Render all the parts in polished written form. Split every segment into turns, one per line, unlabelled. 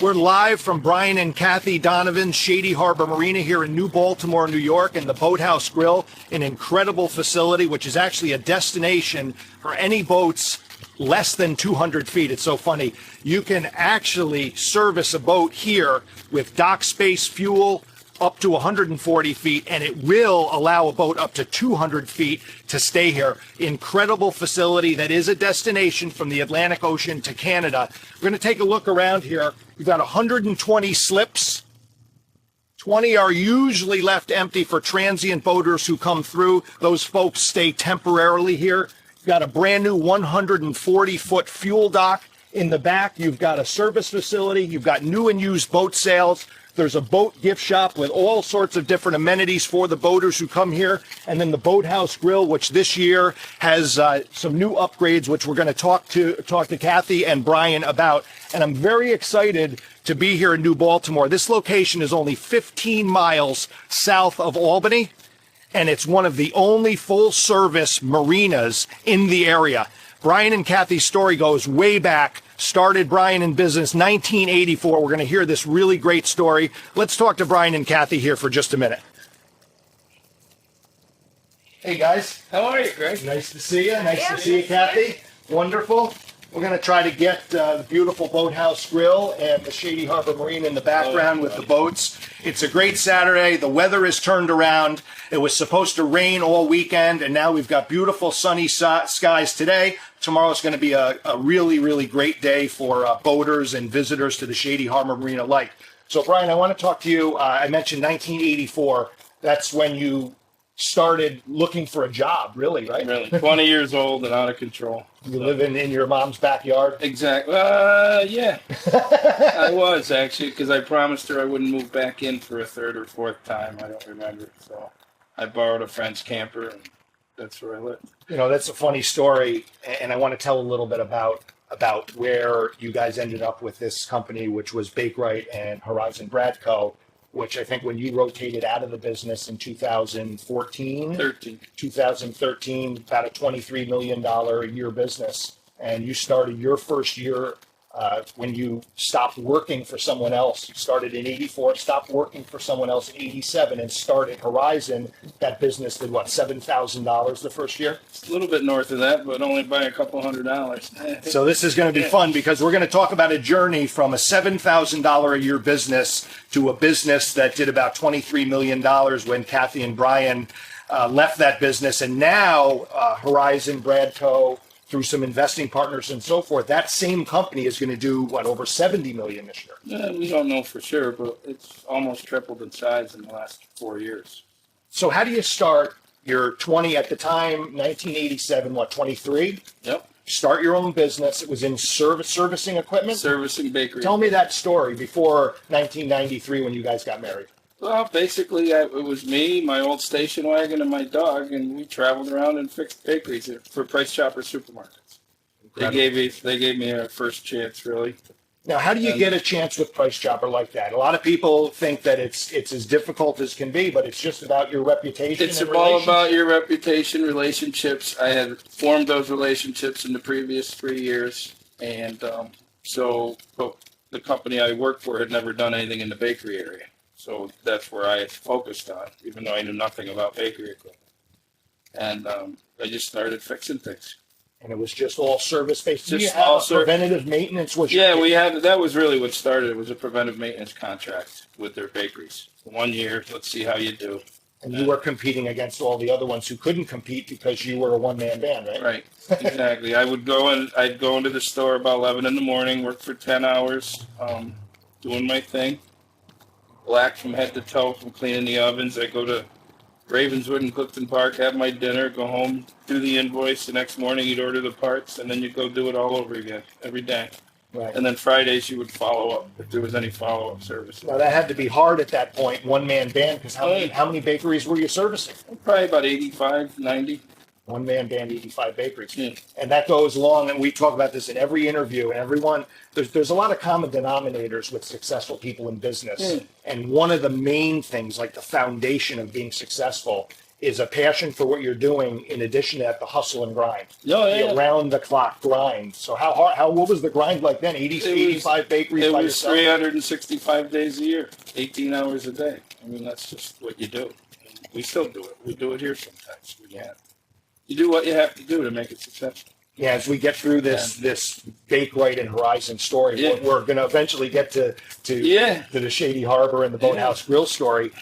We're live from Brian and Kathy Donovan's Shady Harbor Marina here in New Baltimore, New York, in the Boathouse Grill, an incredible facility, which is actually a destination for any boats less than 200 feet. It's so funny. You can actually service a boat here with dock space, fuel, up to 140 feet, and it will allow a boat up to 200 feet to stay here. Incredible facility that is a destination from the Atlantic Ocean to Canada. We're going to take a look around here. We've got 120 slips. 20 are usually left empty for transient boaters who come through. Those folks stay temporarily here. You've got a brand new 140-foot fuel dock in the back. You've got a service facility. You've got new and used boat sales. There's a boat gift shop with all sorts of different amenities for the boaters who come here. And then the Boathouse Grill, which this year has some new upgrades, which we're going to talk to Kathy and Brian about. And I'm very excited to be here in New Baltimore. This location is only 15 miles south of Albany, and it's one of the only full-service marinas in the area. Brian and Kathy's story goes way back. Started Brian in business 1984. We're going to hear this really great story. Let's talk to Brian and Kathy here for just a minute. Hey guys.
How are you, Greg?
Nice to see you. Nice to see you, Kathy. Wonderful. We're going to try to get the beautiful Boathouse Grill and the Shady Harbor Marina in the background with the boats. It's a great Saturday. The weather is turned around. It was supposed to rain all weekend, and now we've got beautiful sunny skies today. Tomorrow's going to be a really, really great day for boaters and visitors to the Shady Harbor Marina Lake. So, Brian, I want to talk to you. I mentioned 1984. That's when you started looking for a job, really, right?
Really, 20 years old and out of control.
You live in your mom's backyard?
Exactly. Yeah. I was, actually, because I promised her I wouldn't move back in for a third or fourth time. I don't remember. So I borrowed a friend's camper, and that's where I lived.
You know, that's a funny story, and I want to tell a little bit about where you guys ended up with this company, which was Bakewright and Horizon Bradco, which I think when you rotated out of the business in 2013, about a $23 million a year business. And you started your first year when you stopped working for someone else. You started in 84, stopped working for someone else in 87, and started Horizon. That business did what, $7,000 the first year?
It's a little bit north of that, but only by a couple $100.
So this is going to be fun because we're going to talk about a journey from a $7,000 a year business to a business that did about $23 million when Kathy and Brian left that business. And now Horizon, Bradco, through some investing partners and so forth, that same company is going to do, what, over $70 million this year?
Yeah, we don't know for sure, but it's almost tripled in size in the last 4 years.
So how do you start? You're 20 at the time, 1987, what, 23?
Yep.
Start your own business. It was in servicing equipment?
Servicing bakery.
Tell me that story before 1993 when you guys got married.
Well, basically, it was me, my old station wagon, and my dog, and we traveled around and fixed bakeries for Price Chopper supermarkets. They gave me a first chance, really.
Now, how do you get a chance with Price Chopper like that? A lot of people think that it's as difficult as can be, but it's just about your reputation.
It's all about your reputation, relationships. I had formed those relationships in the previous 3 years, and but the company I worked for had never done anything in the bakery area. So that's where I focused on, even though I knew nothing about bakery equipment. And I just started fixing things.
And it was just all service-based.
Just all
preventative maintenance?
That was really what started. It was a preventive maintenance contract with their bakeries. 1 year, let's see how you do.
And you were competing against all the other ones who couldn't compete because you were a one-man band, right?
Right, exactly. I'd go into the store about 11 in the morning, work for 10 hours, doing my thing. Black from head to toe from cleaning the ovens. I go to Ravenswood and Clifton Park, have my dinner, go home, do the invoice. The next morning you'd order the parts, and then you'd go do it all over again every day. Right. And then Fridays you would follow up if there was any follow-up service.
Now that had to be hard at that point, one-man band, because how many bakeries were you servicing?
Probably about 85, 90.
One-man band, 85 bakeries.
Yeah.
And that goes along, and we talk about this in every interview, and everyone, there's a lot of common denominators with successful people in business. Yeah. And one of the main things, like the foundation of being successful, is a passion for what you're doing in addition to that, the hustle and grind.
No,
The around the clock grind. So what was the grind like then? 85 bakeries
It
by
was
yourself?
365 days a year, 18 hours a day. I mean, that's just what you do. We still do it. We do it here sometimes. You do what you have to do to make it successful.
Yeah, as we get through this Bake Right and Horizon story,
Yeah.
we're going to eventually get to the Shady Harbor and the Boathouse Grill story.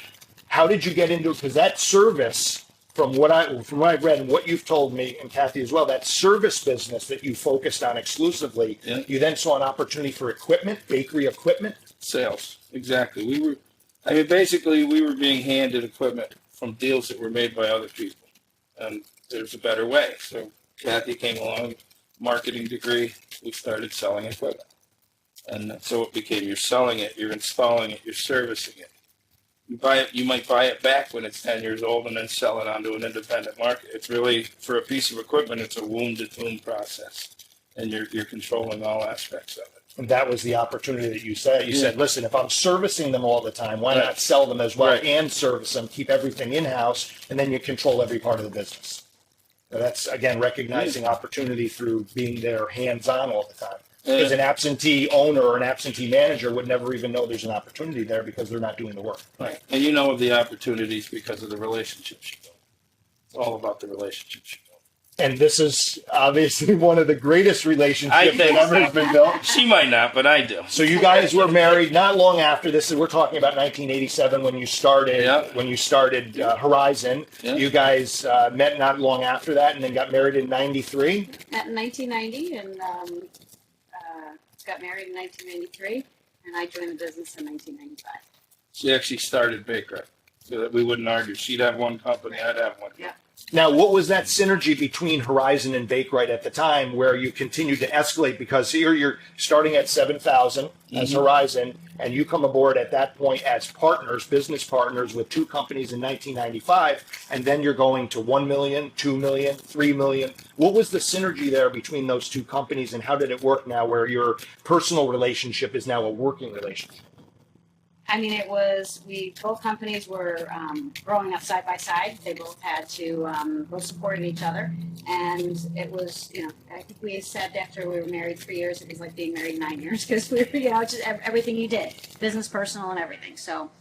How did you get into it? Because that service, from what I've read and what you've told me, and Kathy as well, that service business that you focused on exclusively, you then saw an opportunity for equipment, bakery equipment.
Sales, exactly. Basically, we were being handed equipment from deals that were made by other people, and there's a better way. So Kathy came along, marketing degree. We started selling equipment, and so it became you're selling it, you're installing it, you're servicing it. You buy it, you might buy it back when it's 10 years old and then sell it onto an independent market. It's really, for a piece of equipment, it's a womb-to-tomb process, and you're controlling all aspects of it.
And that was the opportunity that you said. You said, listen, if I'm servicing them all the time, why not sell them as well and service them, keep everything in-house, and then you control every part of the business. So that's, again, recognizing opportunity through being there hands-on all the time. Because an absentee owner or an absentee manager would never even know there's an opportunity there because they're not doing the work.
Right. And you know of the opportunities because of the relationships you build. It's all about the relationships you build.
And this is obviously one of the greatest relationships that ever has been built.
She might not, but I do.
So you guys were married not long after this. We're talking about 1987 when you started. When you started Horizon, you guys met not long after that, and then got married in '93.
Met in 1990, and got married in 1993, and I joined the business in 1995.
She actually started Bakery so that we wouldn't argue. She'd have one company, I'd have one.
Yeah.
Now, what was that synergy between Horizon and Bake Right at the time where you continued to escalate? Because here you're starting at 7,000 as Horizon, and you come aboard at that point as partners, business partners with two companies in 1995, and then you're going to 1 million, 2 million, 3 million. What was the synergy there between those two companies, and how did it work now where your personal relationship is now a working relationship?
I mean, both companies were growing up side by side. They both had to, both supported each other. And it was, I think we said after we were married 3 years, it was like being married 9 years because we were, just everything you did, business, personal, and everything. So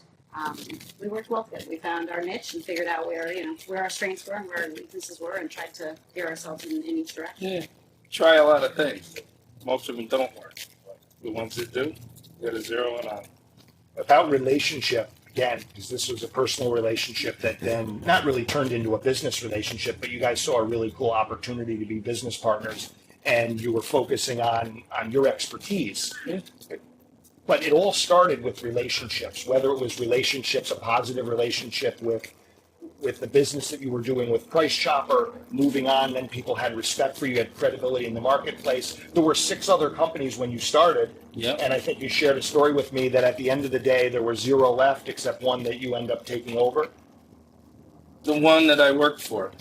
we worked well together. We found our niche and figured out where our strengths were and where our weaknesses were and tried to gear ourselves in each direction.
Yeah. Try a lot of things. Most of them don't work. But the ones that do, you got to zero in on.
About relationship, again, because this was a personal relationship that then not really turned into a business relationship, but you guys saw a really cool opportunity to be business partners, and you were focusing on your expertise.
Yeah.
But it all started with relationships, whether it was relationships, a positive relationship with the business that you were doing with Price Chopper, moving on, then people had respect for you, had credibility in the marketplace. There were 6 other companies when you started, and I think you shared a story with me that at the end of the day, there were 0 left except one that you end up taking over.
The one that I worked for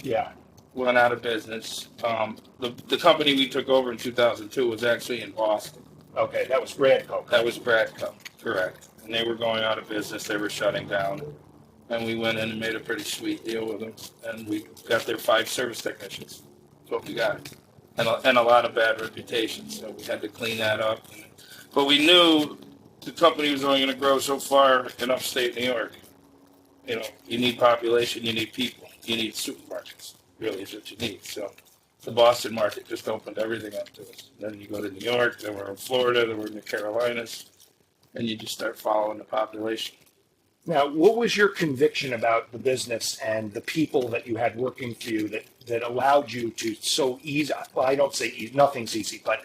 went out of business. The company we took over in 2002 was actually in Boston.
Okay, that was Bradco.
That was Bradco, correct. And they were going out of business. They were shutting down. And we went in and made a pretty sweet deal with them. And we got their 5 service technicians. That's what we got. And a lot of bad reputations. So we had to clean that up. But we knew the company was only going to grow so far in upstate New York. You need population, you need people, you need supermarkets. Really is what you need. So the Boston market just opened everything up to us. Then you go to New York, then we're in Florida, then we're in the Carolinas, and you just start following the population.
Now, what was your conviction about the business and the people that you had working for you that allowed you to so easy, well, I don't say easy, nothing's easy, but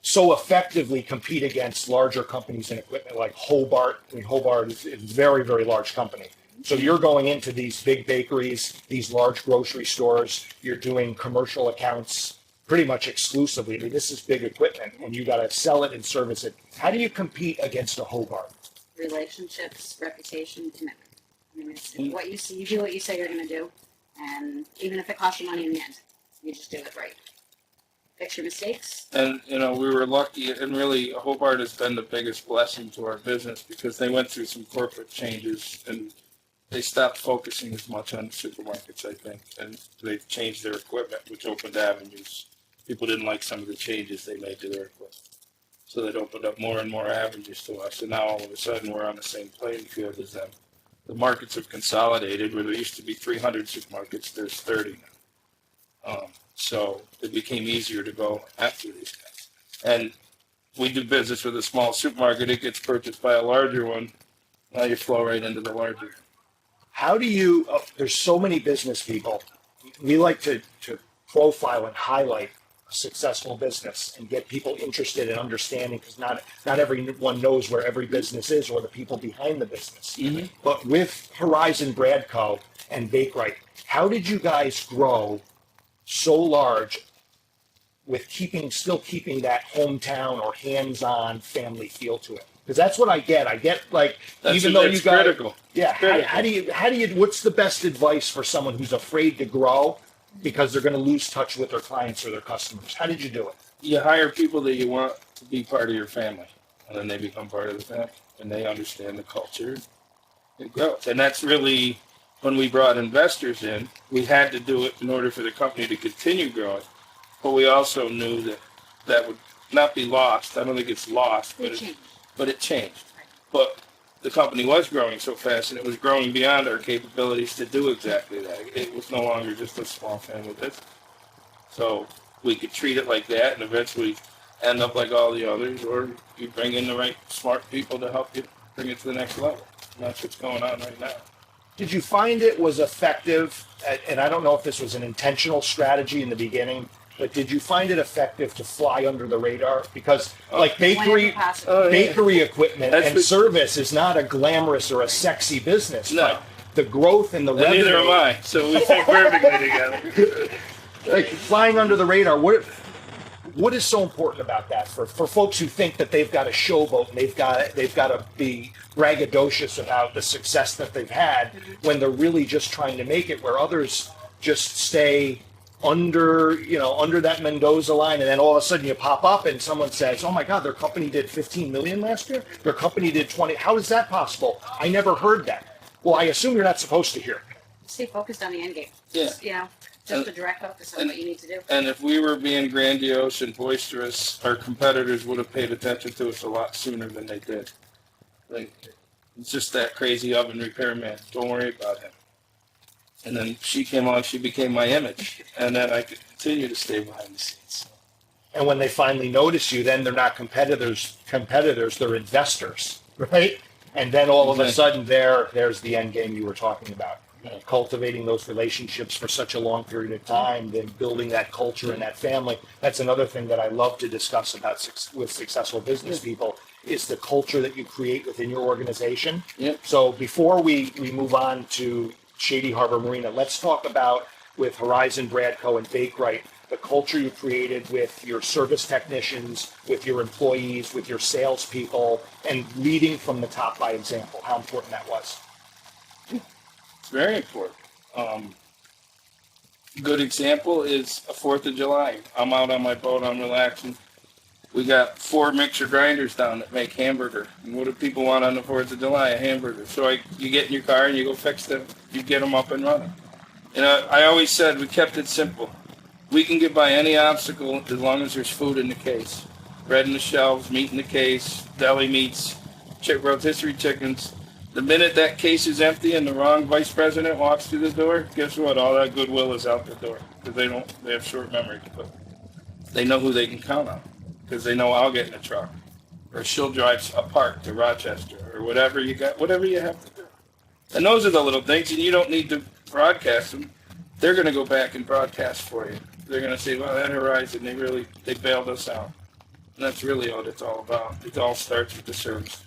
so effectively compete against larger companies in equipment like Hobart? I mean, Hobart is a very, very large company. So you're going into these big bakeries, these large grocery stores, you're doing commercial accounts pretty much exclusively. I mean, this is big equipment and you got to sell it and service it. How do you compete against a Hobart?
Relationships, reputation, commitment. I mean, it's what you see. You do what you say you're going to do, and even if it costs you money in the end, you just do it right. Fix your mistakes.
And we were lucky, and really, Hobart has been the biggest blessing to our business because they went through some corporate changes, and they stopped focusing as much on supermarkets, I think, and they've changed their equipment, which opened avenues. People didn't like some of the changes they made to their equipment. So that opened up more and more avenues to us, and now all of a sudden we're on the same playing field as them. The markets have consolidated. Where there used to be 300 supermarkets, there's 30 now. So it became easier to go after these guys. And we do business with a small supermarket. It gets purchased by a larger one. Now you flow right into the larger.
How do you, there's so many business people. We like to profile and highlight a successful business and get people interested in understanding, because not everyone knows where every business is or the people behind the business.
Mm-hmm.
But with Horizon Bradco and Bakerite, how did you guys grow so large with still keeping that hometown or hands-on family feel to it? Because that's what I get. I get like, even though you guys,
critical.
yeah.
Critical.
How do you? What's the best advice for someone who's afraid to grow because they're going to lose touch with their clients or their customers? How did you do it?
You hire people that you want to be part of your family, and then they become part of the family, and they understand the culture. It grows, and that's really when we brought investors in. We had to do it in order for the company to continue growing, but we also knew that would not be lost. I don't think it's lost, but it changed. But the company was growing so fast, and it was growing beyond our capabilities to do exactly that. It was no longer just a small family business. So we could treat it like that and eventually end up like all the others, or you bring in the right smart people to help you bring it to the next level. And that's what's going on right now.
Did you find it was effective? And I don't know if this was an intentional strategy in the beginning, but did you find it effective to fly under the radar? Because like bakery equipment and service is not a glamorous or a sexy business.
No.
But the growth and the revenue.
Neither am I. So we fit perfectly together.
Like flying under the radar. What is so important about that for folks who think that they've got a showboat and they've got to be braggadocious about the success that they've had when they're really just trying to make it, where others just stay under that Mendoza line, and then all of a sudden you pop up and someone says, "Oh my God, their company did 15 million last year. Their company did 20. How is that possible? I never heard that." Well, I assume you're not supposed to hear.
Stay focused on the end game.
Yeah.
Just the direct focus on what you need to do.
And if we were being grandiose and boisterous, our competitors would have paid attention to us a lot sooner than they did. Like, it's just that crazy oven repairman. Don't worry about him. And then she came on, she became my image. And then I could continue to stay behind the scenes.
And when they finally notice you, then they're not competitors, they're investors, right? And then all of a sudden there's the end game you were talking about. Cultivating those relationships for such a long period of time, then building that culture and that family. That's another thing that I love to discuss with successful business people, is the culture that you create within your organization.
Yep.
So before we move on to Shady Harbor Marina, let's talk about, with Horizon Bradco and Bakerite, the culture you created with your service technicians, with your employees, with your salespeople, and leading from the top by example, how important that was.
It's very important. Good example is a 4th of July. I'm out on my boat, I'm relaxing. We got 4 mixer grinders down that make hamburger. And what do people want on the 4th of July? A hamburger. So you get in your car and you go fix them. You get them up and running. And I always said we kept it simple. We can get by any obstacle as long as there's food in the case. Bread in the shelves, meat in the case, deli meats, rotisserie chickens. The minute that case is empty and the wrong vice president walks through the door, guess what? All that goodwill is out the door, because they have short memory. But they know who they can count on, because they know I'll get in a truck, or she'll drive a part to Rochester, or whatever you have to do. And those are the little things, and you don't need to broadcast them. They're going to go back and broadcast for you. They're going to say, well, that Horizon, they bailed us out. And that's really what it's all about. It all starts with the service.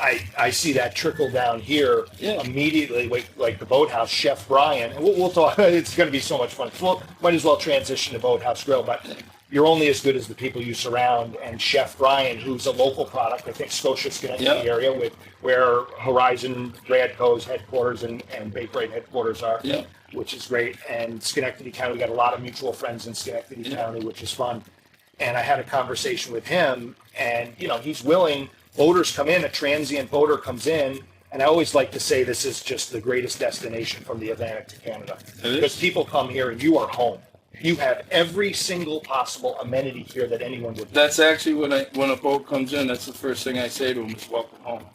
I see that trickle down here immediately, like the Boathouse Chef Brian. And we'll talk. It's going to be so much fun. Well, might as well transition to Boathouse Grill, but you're only as good as the people you surround. And Chef Brian, who's a local product, I think Scotia, Schenectady area, where Horizon Bradco's headquarters and Bakerite headquarters are, which is great. And Schenectady County, we got a lot of mutual friends in Schenectady County, which is fun. And I had a conversation with him, and he's willing. Boaters come in, a transient boater comes in, And I always like to say this is just the greatest destination from the Atlantic to Canada.
It is.
Because people come here and you are home. You have every single possible amenity here that anyone would.
That's actually when a boat comes in, that's the first thing I say to them is welcome home.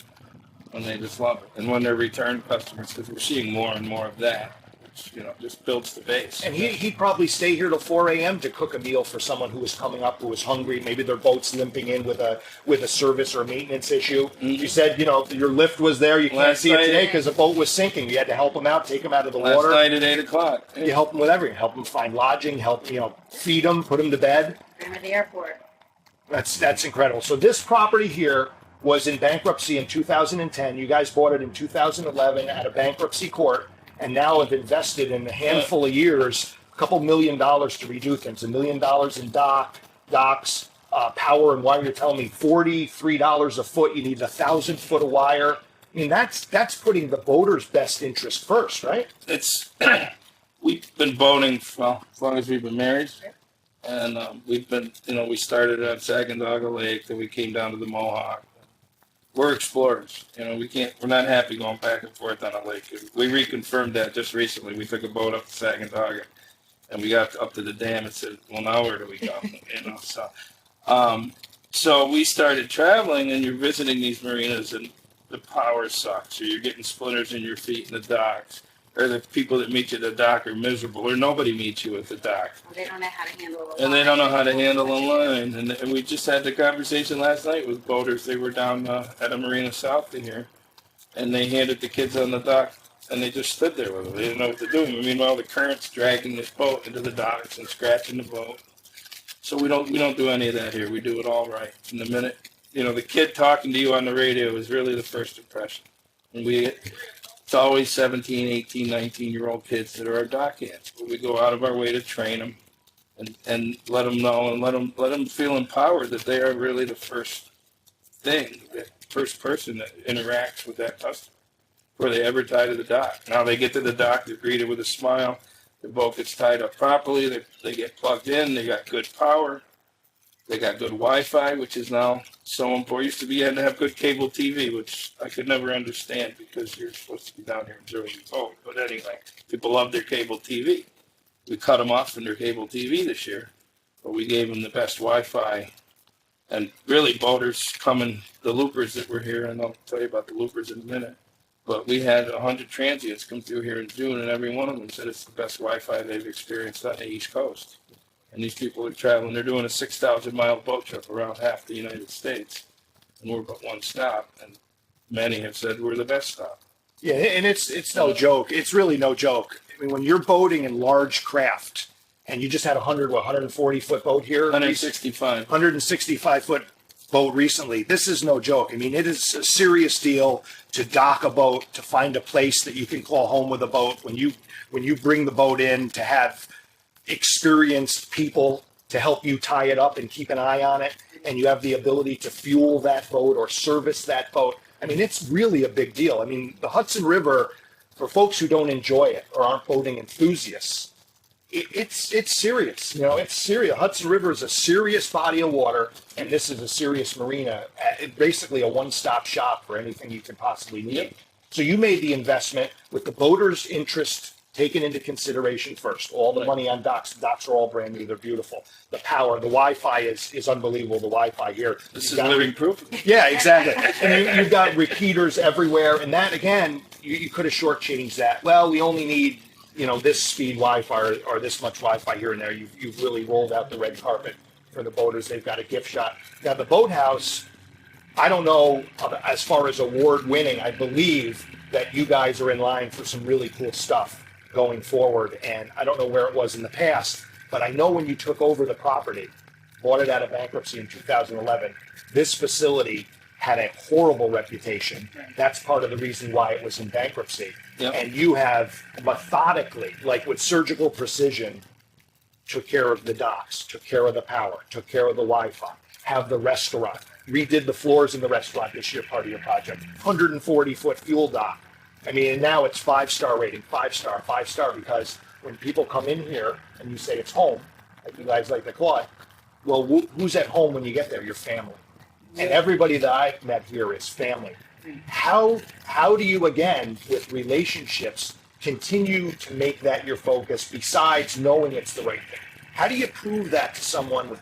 And they just love it. And when they're return customers, because we're seeing more and more of that, which, just builds the base.
And he'd probably stay here till 4 a.m. to cook a meal for someone who was coming up, who was hungry. Maybe their boat's limping in with a service or a maintenance issue.
Mm-hmm.
You said, your lift was there. You can't
Last
see it
night-
today because the boat was sinking. You had to help them out, take them out of the
Last
water.
night at 8 o'clock.
You help them with everything. Help them find lodging. Help feed them, put them to bed.
Bring them to the airport.
That's incredible. So this property here was in bankruptcy in 2010. You guys bought it in 2011 at a bankruptcy court, and now have invested in a handful of years, a couple $1 million to redo things. $1 million in docks, power and wire. You're telling me $43 a foot. You need 1,000 foot of wire. I mean, that's putting the boater's best interest first, right?
It's we've been boating as long as we've been married, and we've been we started at Sacandaga Lake, then we came down to the Mohawk. We're explorers. We're not happy going back and forth on a lake. We reconfirmed that just recently. We took a boat up to Sacandaga, and we got up to the dam and said, well, now where do we go? So we started traveling, and you're visiting these marinas, and the power sucks, or you're getting splinters in your feet in the docks, or the people that meet you at the dock are miserable, or nobody meets you at the dock.
Well, they don't know how to handle the
And they don't know how to handle a line. And we just had the conversation last night with boaters. They were down at a marina south of here, and they handed the kids on the dock, and they just stood there with them. They didn't know what to do. Meanwhile, the current's dragging this boat into the docks and scratching the boat. So we don't do any of that here. We do it all right. From the minute, the kid talking to you on the radio is really the first impression. And it's always 17, 18, 19-year-old kids that are our dock hands. But we go out of our way to train them and let them know and let them feel empowered that they are really the first thing, the first person that interacts with that customer before they ever tie to the dock. Now they get to the dock, they're greeted with a smile. The boat gets tied up properly. They get plugged in. They got good power. They got good Wi-Fi, which is now so important. Used to be you had to have good cable TV, which I could never understand because you're supposed to be down here enjoying your boat. But anyway, people love their cable TV. We cut them off from their cable TV this year, but we gave them the best Wi-Fi. And really, boaters coming, the loopers that were here, and I'll tell you about the loopers in a minute. But we had 100 transients come through here in June, and every one of them said it's the best Wi-Fi they've experienced on the East Coast. And these people are traveling. They're doing a 6,000-mile boat trip around half the United States, and we're but one stop. And many have said we're the best stop.
Yeah, and it's no joke. It's really no joke. I mean, when you're boating in large craft, and you just had 140 foot boat here,
165.
165 foot boat recently. This is no joke. I mean, it is a serious deal to dock a boat, to find a place that you can call home with a boat. When you bring the boat in, to have experienced people to help you tie it up and keep an eye on it, and you have the ability to fuel that boat or service that boat. I mean, it's really a big deal. I mean, the Hudson River, for folks who don't enjoy it or aren't boating enthusiasts, it's serious. It's serious. Hudson River is a serious body of water, and this is a serious marina. Basically a one-stop shop for anything you can possibly need.
Yep.
So you made the investment with the boater's interest taken into consideration first. All the money on docks. The docks are all brand new. They're beautiful. The power, the Wi-Fi is unbelievable. The Wi-Fi here.
This is living proof.
Yeah, exactly. And you've got repeaters everywhere. And that, again, you could have shortchanged that. Well, we only need this speed Wi-Fi or this much Wi-Fi here and there. You've really rolled out the red carpet for the boaters. They've got a gift shop. Now, the boathouse, I don't know, as far as award winning, I believe that you guys are in line for some really cool stuff going forward. And I don't know where it was in the past, but I know when you took over the property, bought it out of bankruptcy in 2011, this facility had a horrible reputation. That's part of the reason why it was in bankruptcy.
Yep.
And you have methodically, like with surgical precision, took care of the docks, took care of the power, took care of the Wi-Fi, have the restaurant, redid the floors in the restaurant this year, part of your project, 140-foot fuel dock. I mean, and now it's 5-star rating, 5-star, 5-star, because when people come in here and you say it's home, like you guys like to call it, well, who's at home when you get there? Your family. And everybody that I've met here is family. How do you, again, with relationships, continue to make that your focus besides knowing it's the right thing? How do you prove that to someone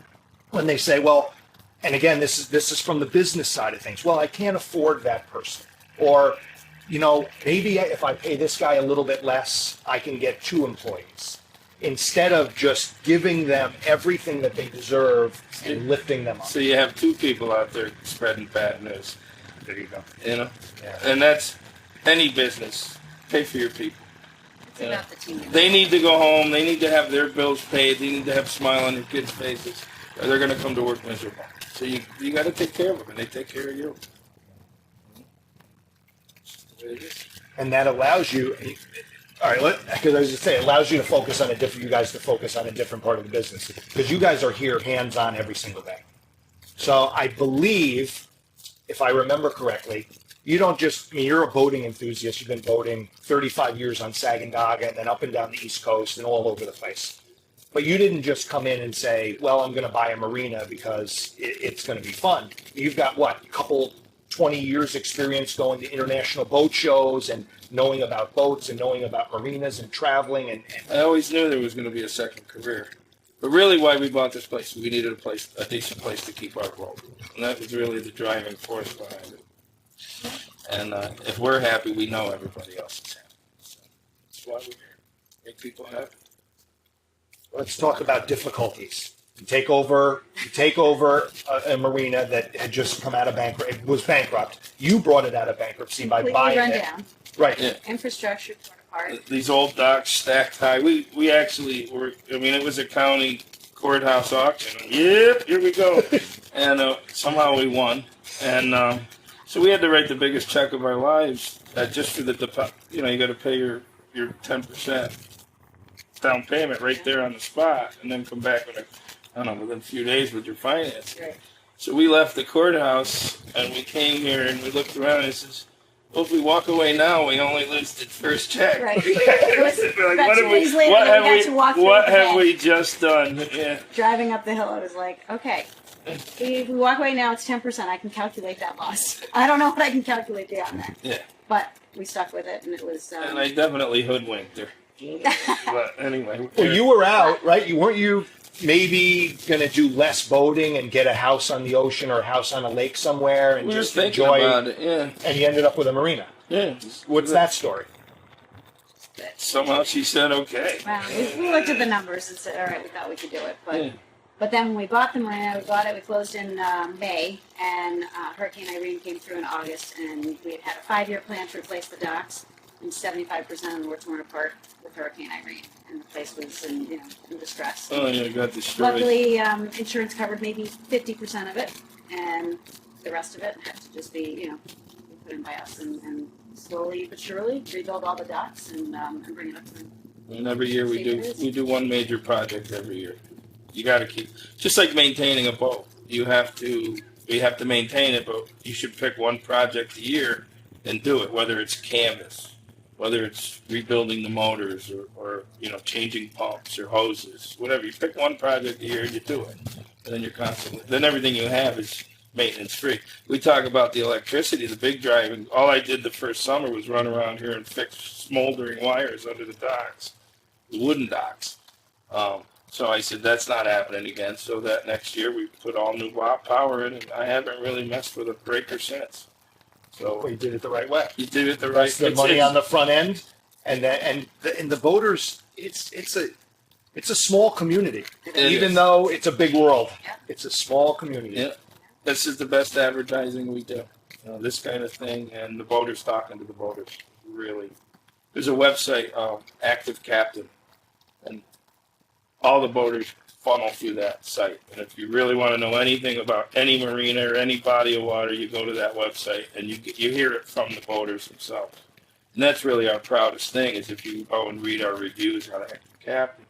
when they say, well, and again, this is from the business side of things. Well, I can't afford that person. Or, maybe if I pay this guy a little bit less, I can get 2 employees. Instead of just giving them everything that they deserve and lifting them up.
So you have 2 people out there spreading bad news.
There you go.
Yeah.
Yeah.
And that's any business. Pay for your people.
It's about the team.
They need to go home. They need to have their bills paid. They need to have a smile on their kids' faces, or they're going to come to work miserable. So you got to take care of them, and they take care of you.
And that allows you, all right, because I was just saying, it allows you to focus on you guys to focus on a different part of the business. Because you guys are here hands-on every single day. So I believe, if I remember correctly, you don't just, you're a boating enthusiast. You've been boating 35 years on Sagamihara and then up and down the East Coast and all over the place. But you didn't just come in and say, well, I'm going to buy a marina because it's going to be fun. You've got, a couple 20 years experience going to international boat shows and knowing about boats and knowing about marinas and traveling. And
I always knew there was going to be a second career. But really why we bought this place, we needed a decent place to keep our boat. And that was really the driving force behind it. And if we're happy, we know everybody else is happy. So that's why we're here. Make people happy.
let's talk about difficulties. You take over a marina that had just come out of bankruptcy. It was bankrupt. You brought it out of bankruptcy by buying
run
it.
down.
Right.
Yeah.
Infrastructure torn apart.
These old docks stacked high. We actually were, it was a county courthouse auction. Yep, here we go. And somehow we won. And so we had to write the biggest check of our lives just for the deposit. You got to pay your 10% down payment right there on the spot and then come back with within a few days with your finance.
Right.
So we left the courthouse and we came here and we looked around and says, well, if we walk away now, we only lose the first check.
Right.
Like,
About 2 days later, we got to walk through
what
the
have
bank.
we just done? Yeah.
Driving up the hill, I was like, okay, if we walk away now, it's 10%. I can calculate that loss. I don't know what I can calculate beyond that.
Yeah.
But we stuck with it, and it was.
And I definitely hoodwinked her. But anyway.
Well, you were out, right? Weren't you maybe going to do less boating and get a house on the ocean or a house on a lake somewhere and
We were
just
thinking
enjoy
about it, yeah.
And you ended up with a marina.
Yeah.
What's that story?
Somehow she said okay.
Well, we looked at the numbers and said, all right, we thought we could do it. But
Yeah.
but then when we bought the marina, we closed in May, and Hurricane Irene came through in August, and we had a 5-year plan to replace the docks, and 75% of them were torn apart with Hurricane Irene, and the place was in distress.
Oh, yeah, I got destroyed.
Luckily, insurance covered maybe 50% of it, and the rest of it had to just be, put in by us, and slowly but surely rebuild all the docks and bring it up.
And every year we do one major project every year. You got to keep, just like maintaining a boat. We have to maintain it, but you should pick one project a year and do it, whether it's canvas, whether it's rebuilding the motors or changing pumps or hoses, whatever. You pick one project a year, you do it. And then you're constantly, then everything you have is maintenance free. We talk about the electricity, the big driving. All I did the first summer was run around here and fix smoldering wires under the docks, the wooden docks. So I said, that's not happening again. So that next year we put all new power in, and I haven't really messed with a breaker since. So
Well, you did it the right way.
you did it the right
That's the money on the front end, and the boaters. It's a small community, even
is.
though it's a big world.
Yeah.
It's a small community.
Yeah. This is the best advertising we do. This kind of thing, and the boaters talking to the boaters. Really, there's a website, Active Captain, and all the boaters funnel through that site. And if you really want to know anything about any marina or any body of water, you go to that website and you hear it from the boaters themselves. And that's really our proudest thing, is if you go and read our reviews on Active Captain.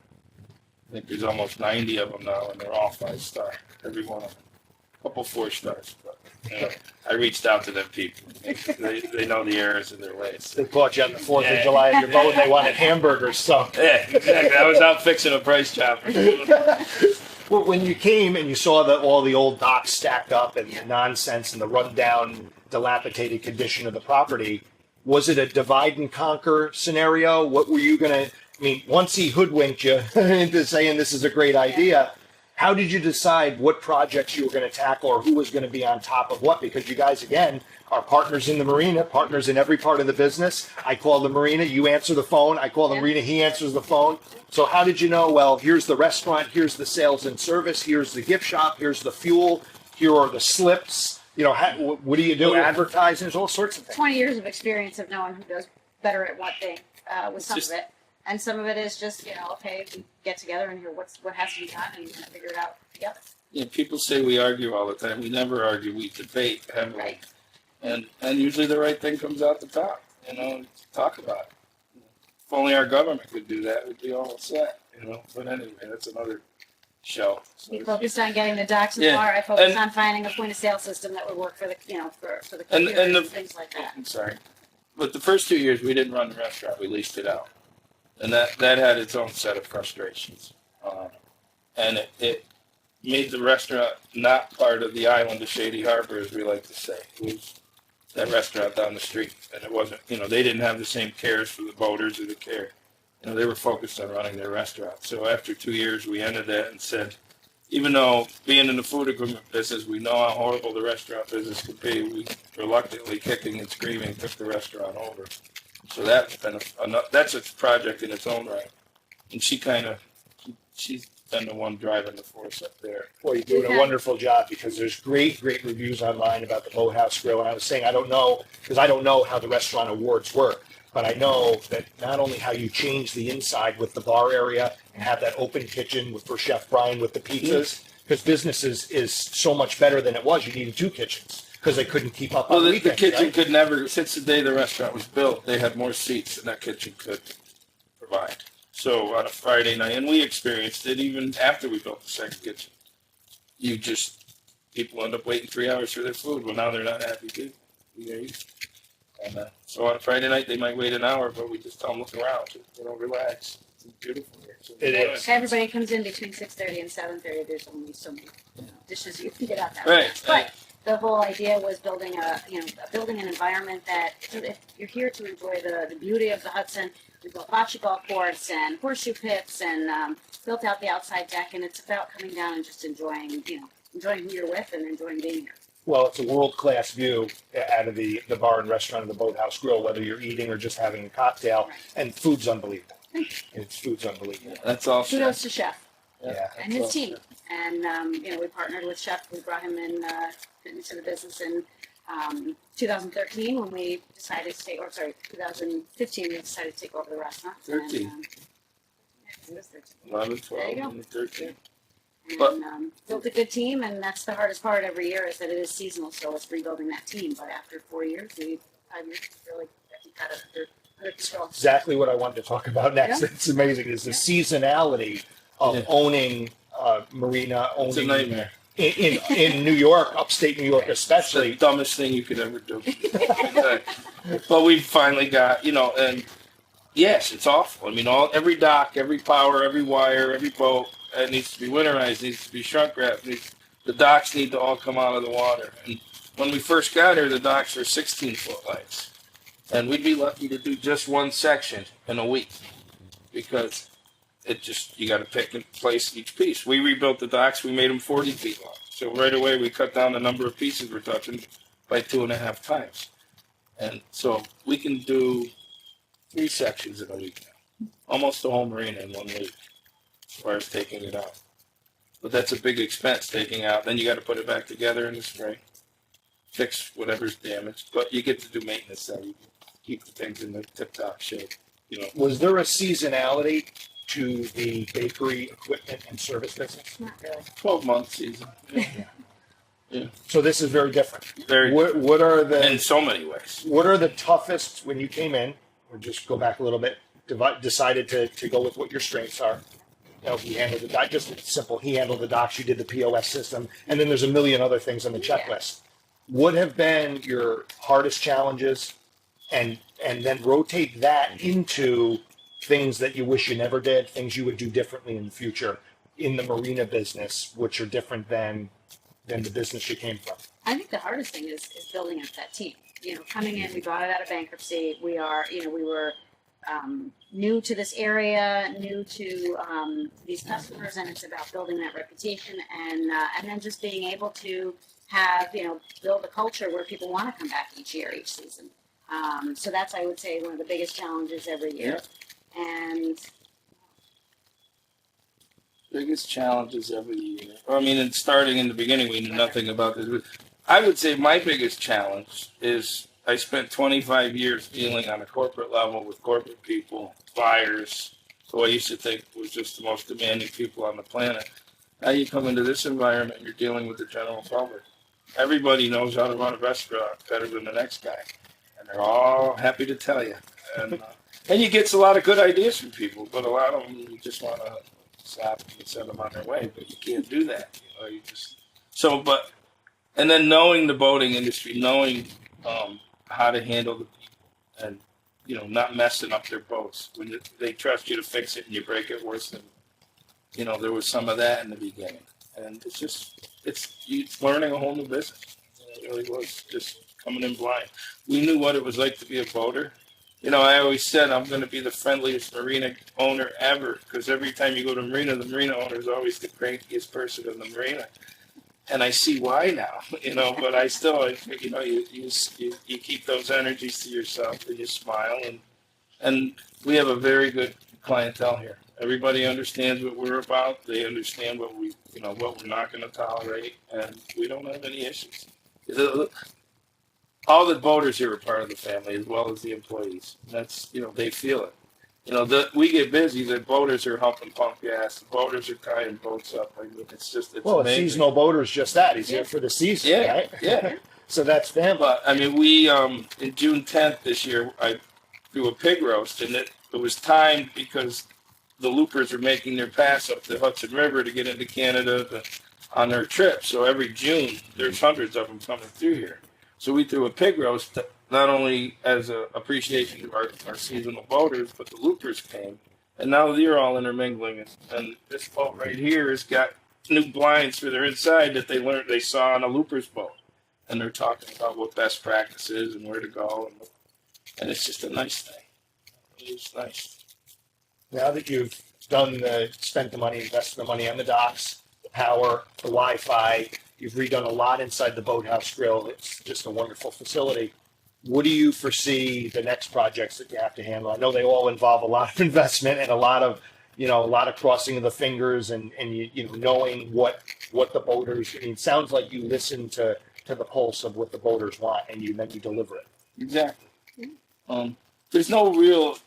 I think there's almost 90 of them now, and they're all 5-star, every one of them. A couple 4-stars, but I reached out to them people. They know the errors of their ways.
They caught you on the 4th of July of your boat. And they wanted hamburgers, so.
Yeah, exactly. I was out fixing a price chopper.
Well, when you came and you saw all the old docks stacked up and the nonsense and the rundown, dilapidated condition of the property, was it a divide and conquer scenario? What were you gonna? I mean, once he hoodwinked you into saying this is a great idea, how did you decide what projects you were going to tackle or who was going to be on top of what? Because you guys, again, are partners in the marina, partners in every part of the business. I call the marina, you answer the phone. I call the marina, he answers the phone. So how did you know, well, here's the restaurant, here's the sales and service, here's the gift shop, here's the fuel, here are the slips. You know, what do you do? Advertising, there's all sorts of things.
20 years of experience of knowing who does better at what thing with some of it. And some of it is just, okay, we get together and hear what has to be done and figure it out together.
Yeah, people say we argue all the time. We never argue. We debate heavily.
Right.
And usually the right thing comes out the top. Talk about it. If only our government could do that, we'd be all set. But anyway, that's another show. So
We focused on getting the docks in the water. I focused on finding a point of sale system that would work for the, for the
And
computers, things like that.
I'm sorry. But the first 2 years, we didn't run the restaurant. We leased it out. And that had its own set of frustrations. And it made the restaurant not part of the island of Shady Harbor, as we like to say. It was that restaurant down the street. And it wasn't, they didn't have the same cares for the boaters or the care. They were focused on running their restaurant. So after 2 years, we ended that and said, even though being in the food equipment business, we know how horrible the restaurant business could be, we reluctantly, kicking and screaming, took the restaurant over. So that's been that's a project in its own right. And she's been the one driving the force up there.
Well, you're doing a wonderful job because there's great reviews online about the Boathouse Grill. And I was saying, I don't know, because I don't know how the restaurant awards work, but I know that not only how you change the inside with the bar area and have that open kitchen for Chef Brian with the pizzas, because business is so much better than it was. You needed 2 kitchens because they couldn't keep up on weekends.
The kitchen
right?
could never, since the day the restaurant was built, they had more seats than that kitchen could provide. So on a Friday night, and we experienced it even after we built the second kitchen. People end up waiting 3 hours for their food. Well, now they're not happy people. And so on a Friday night, they might wait an hour, but we just tell them, look around, relax. It's beautiful here. So
It is.
Everybody comes in between 6:30 and 7:30. There's only so many dishes you can get out that
Right.
way. But the whole idea was building building an environment that if you're here to enjoy the beauty of the Hudson. We built bocce ball courts and horseshoe pits and built out the outside deck. And it's about coming down and just enjoying who you're with and enjoying being here.
Well, it's a world-class view out of the bar and restaurant of the Boathouse Grill, whether you're eating or just having a cocktail. And food's unbelievable. Food's unbelievable.
That's all.
Kudos to Chef
Yeah.
and his team. And, we partnered with Chef. We brought him into the business in 2013 when we decided to 2015 we decided to take over the restaurant.
13.
And, it was 13.
11, 12,
There you go.
and 13.
And built a good team, and that's the hardest part every year is that it is seasonal, so it's rebuilding that team. But after 5 years, we feel like we got it under control.
Exactly what I wanted to talk about next.
Yeah.
It's amazing is the seasonality of owning marina,
It's a
owning
nightmare.
in New York, upstate New York
It's the
especially.
dumbest thing you could ever do. But we finally got, and yes, it's awful. I mean, every dock, every power, every wire, every boat, it needs to be winterized, needs to be shrunk wrapped. The docks need to all come out of the water. And when we first got here, the docks were 16-foot lengths. And we'd be lucky to do just one section in a week because you got to pick and place each piece. We rebuilt the docks, we made them 40 feet long. So right away, we cut down the number of pieces we're touching by 2.5 times. And so we can do 3 sections in a week now. Almost the whole marina in 1 week as far as taking it out. But that's a big expense taking out. Then you got to put it back together in the spring, fix whatever's damaged. But you get to do maintenance so you keep the things in the tip-top shape.
Was there a seasonality to the bakery equipment and service business?
Not really.
12-month season. Yeah.
So this is very different.
Very
What are the
in so many ways.
What are the toughest when you came in? Or just go back a little bit. Decided to go with what your strengths are. He handled the doc. Just simple. He handled the docs. You did the POS system, and then there's a million other things on the checklist. What have been your hardest challenges, and then rotate that into things that you wish you never did, things you would do differently in the future. in the marina business, which are different than the business you came from?
I think the hardest thing is building up that team. Coming in, we brought it out of bankruptcy. We were new to this area, new to these customers, and it's about building that reputation and then just being able to have, build a culture where people want to come back each year, each season. So that's, I would say, one of the biggest challenges every year. And
biggest challenges every year. I mean, and starting in the beginning, we knew nothing about this. I would say my biggest challenge is I spent 25 years dealing on a corporate level with corporate people, buyers, who I used to think was just the most demanding people on the planet. Now you come into this environment, and you're dealing with the general public. Everybody knows how to run a restaurant better than the next guy, and they're all happy to tell you. And you get a lot of good ideas from people, but a lot of them you just want to slap them and send them on their way, but you can't do that. And then knowing the boating industry, knowing how to handle the people, and not messing up their boats when they trust you to fix it and you break it worse than there was some of that in the beginning, and it's learning a whole new business. It really was just coming in blind. We knew what it was like to be a boater. I always said I'm going to be the friendliest marina owner ever, because every time you go to a marina, the marina owner is always the crankiest person in the marina. And I see why now, but I still, you keep those energies to yourself and you smile. And we have a very good clientele here. Everybody understands what we're about. They understand what we're not going to tolerate, and we don't have any issues. All the boaters here are part of the family, as well as the employees. That's, they feel it. We get busy. The boaters are helping pump gas. The boaters are tying boats up. I mean, it's
well,
amazing.
A seasonal boater is just that. He's here for the season, right?
Yeah.
So that's family.
But I mean, we in June 10th this year, I threw a pig roast, and it was timed because the loopers are making their pass up the Hudson River to get into Canada on their trip. So every June, there's hundreds of them coming through here. So we threw a pig roast, not only as an appreciation to our seasonal boaters, but the loopers came. And now they're all intermingling. And this boat right here has got new blinds for their inside that they saw on a looper's boat. And they're talking about what best practice is and where to go. And it's just a nice thing. It's nice.
Now that you've spent the money, invested the money on the docks, the power, the Wi-Fi, you've redone a lot inside the Boathouse Grill. It's just a wonderful facility. What do you foresee the next projects that you have to handle? I know they all involve a lot of investment and a lot of crossing of the fingers and knowing what the boaters. I mean, it sounds like you listen to the pulse of what the boaters want, and then you deliver it.
Exactly. There's no real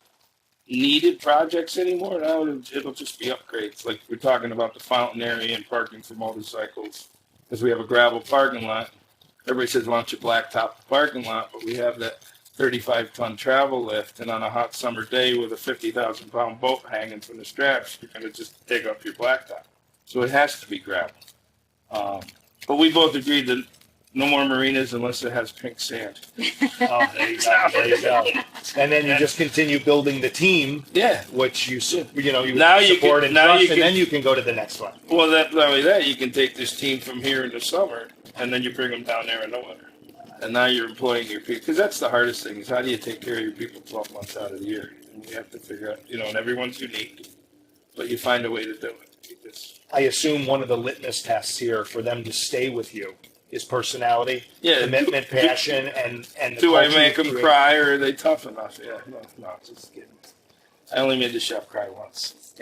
needed projects anymore. Now it'll just be upgrades. Like we're talking about the fountain area and parking for motorcycles, because we have a gravel parking lot. Everybody says, why don't you blacktop the parking lot? But we have that 35-ton travel lift, and on a hot summer day with a 50,000-pound boat hanging from the straps, you're going to just dig up your blacktop. So it has to be gravel. But we both agreed that no more marinas unless it has pink sand.
Oh, there you go. There you go. And then you just continue building the team, which you support and trust, and then you can go to the next one.
Well, not only that, you can take this team from here in the summer, and then you bring them down there in the winter. And now you're employing your people, because that's the hardest thing, is how do you take care of your people 12 months out of the year? And we have to figure out, and everyone's unique, but you find a way to do it.
I assume one of the litmus tests here for them to stay with you is personality, commitment, passion, and the
do I make them cry, or are they tough enough? Yeah, no, just kidding. I only made the chef cry once.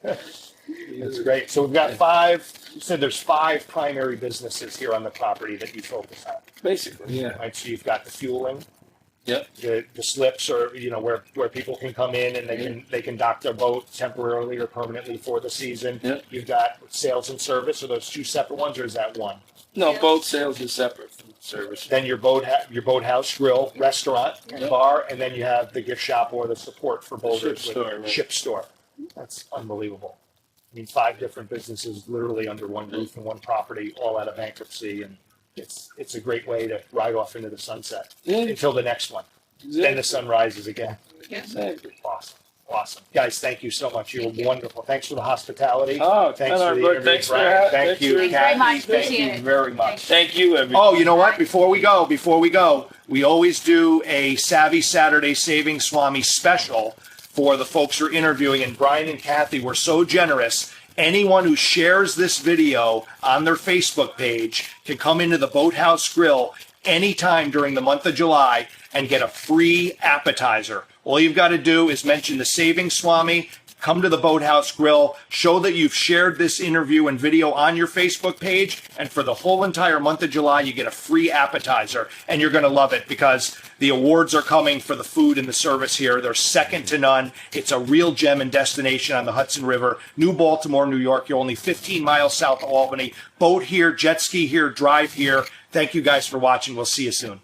That's great. So we've got 5. You said there's 5 primary businesses here on the property that you focus on.
Basically, yeah.
Right. So you've got the fueling.
Yep.
The slips are where people can come in and they can dock their boat temporarily or permanently for the season.
Yep.
You've got sales and service. Are those 2 separate ones, or is that one?
No, boat sales is separate from service.
Then your boathouse grill, restaurant, bar, and then you have the gift shop or the support for boaters. Ship store. That's unbelievable. I mean, 5 different businesses literally under one roof and one property, all out of bankruptcy, and it's a great way to ride off into the sunset until the next one. Exactly. Then the sun rises again.
Exactly.
Awesome. Awesome. Guys, thank you so much. You were wonderful. Thanks for the hospitality.
Oh,
Thanks
no,
for the
but
interview,
thanks for
Brian.
ha-
Thank
thanks
you,
for-
Thanks very
Kathy.
much.
Thank
Appreciate
you
it.
very much.
Thank you, everybody.
Oh, you know what? Before we go, we always do a Savvy Saturday Saving Swami special for the folks who are interviewing. And Brian and Kathy were so generous. Anyone who shares this video on their Facebook page can come into the Boathouse Grill anytime during the month of July and get a free appetizer. All you've got to do is mention the Saving Swami, come to the Boathouse Grill, show that you've shared this interview and video on your Facebook page, and for the whole entire month of July, you get a free appetizer. And you're going to love it because the awards are coming for the food and the service here. They're second to none. It's a real gem and destination on the Hudson River. New Baltimore, New York. You're only 15 miles south of Albany. Boat here, jet ski here, drive here. Thank you guys for watching. We'll see you soon.